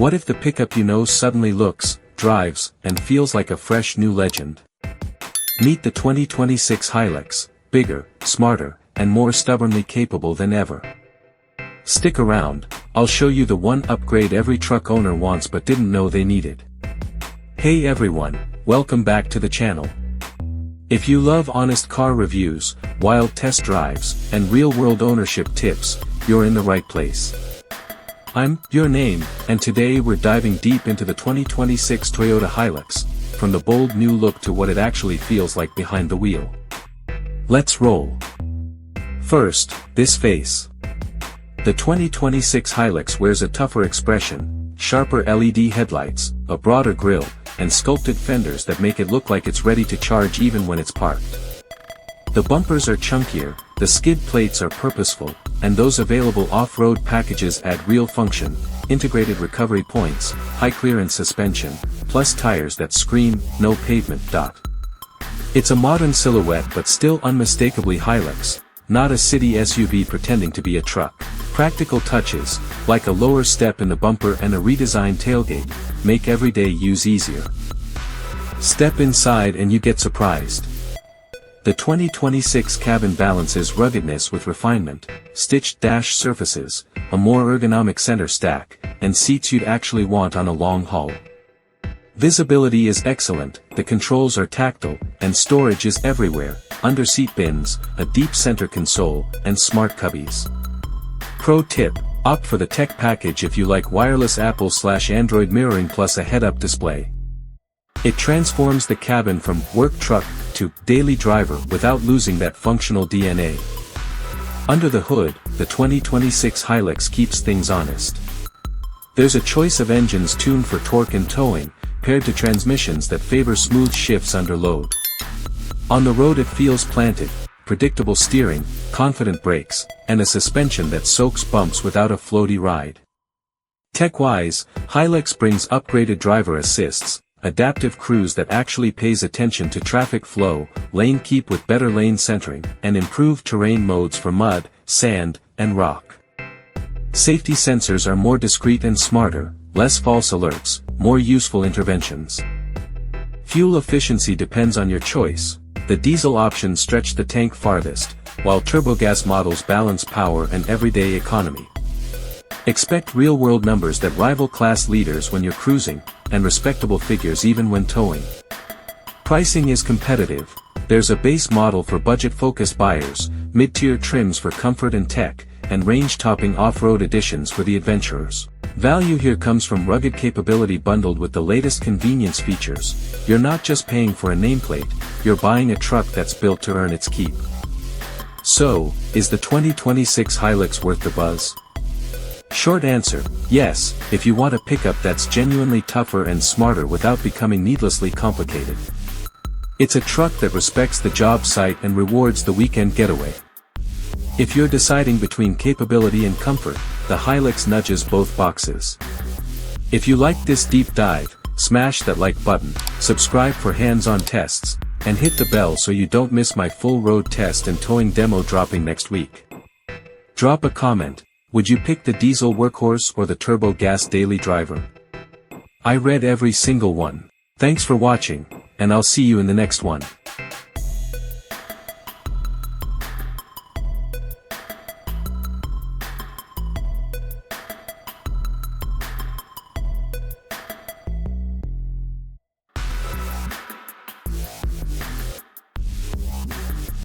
What if the pickup you know suddenly looks, drives, and feels like a fresh new legend? Meet the 2026 Hilux, bigger, smarter, and more stubbornly capable than ever. Stick around, I'll show you the one upgrade every truck owner wants but didn't know they needed. Hey everyone, welcome back to the channel. If you love honest car reviews, wild test drives, and real-world ownership tips, you're in the right place. I'm your name, and today we're diving deep into the 2026 Toyota Hilux, from the bold new look to what it actually feels like behind the wheel. Let's roll. First, this face. The 2026 Hilux wears a tougher expression, sharper LED headlights, a broader grille, and sculpted fenders that make it look like it's ready to charge even when it's parked. The bumpers are chunkier, the skid plates are purposeful, and those available off-road packages add real function, integrated recovery points, high-clearance suspension, plus tires that scream, no pavement. It's a modern silhouette but still unmistakably Hilux, not a city SUV pretending to be a truck. Practical touches, like a lower step in the bumper and a redesigned tailgate, make everyday use easier. Step inside and you get surprised. The 2026 cabin balances ruggedness with refinement, stitched dash surfaces, a more ergonomic center stack, and seats you'd actually want on a long haul. Visibility is excellent, the controls are tactile, and storage is everywhere, under-seat bins, a deep center console, and smart cubbies. Pro tip, opt for the tech package if you like wireless Apple/Android mirroring plus a head-up display. It transforms the cabin from work truck to daily driver without losing that functional DNA. Under the hood, the 2026 Hilux keeps things honest. There's a choice of engines tuned for torque and towing, paired to transmissions that favor smooth shifts under load. On the road it feels planted, predictable steering, confident brakes, and a suspension that soaks bumps without a floaty ride. Tech-wise, Hilux brings upgraded driver assists, adaptive cruise that actually pays attention to traffic flow, lane keep with better lane centering, and improved terrain modes for mud, sand, and rock. Safety sensors are more discreet and smarter, less false alerts, more useful interventions. Fuel efficiency depends on your choice. The diesel options stretch the tank farthest, while turbogas models balance power and everyday economy. Expect real-world numbers that rival class leaders when you're cruising, and respectable figures even when towing. Pricing is competitive. There's a base model for budget-focused buyers, mid-tier trims for comfort and tech, and range-topping off-road editions for the adventurers. Value here comes from rugged capability bundled with the latest convenience features. You're not just paying for a nameplate, you're buying a truck that's built to earn its keep. So, is the 2026 Hilux worth the buzz? Short answer, yes, if you want a pickup that's genuinely tougher and smarter without becoming needlessly complicated. It's a truck that respects the job site and rewards the weekend getaway. If you're deciding between capability and comfort, the Hilux nudges both boxes. If you like this deep dive, smash that like button, subscribe for hands-on tests, and hit the bell so you don't miss my full road test and towing demo dropping next week. Drop a comment. Would you pick the diesel workhorse or the turbo gas daily driver? I read every single one. Thanks for watching, and I'll see you in the next one.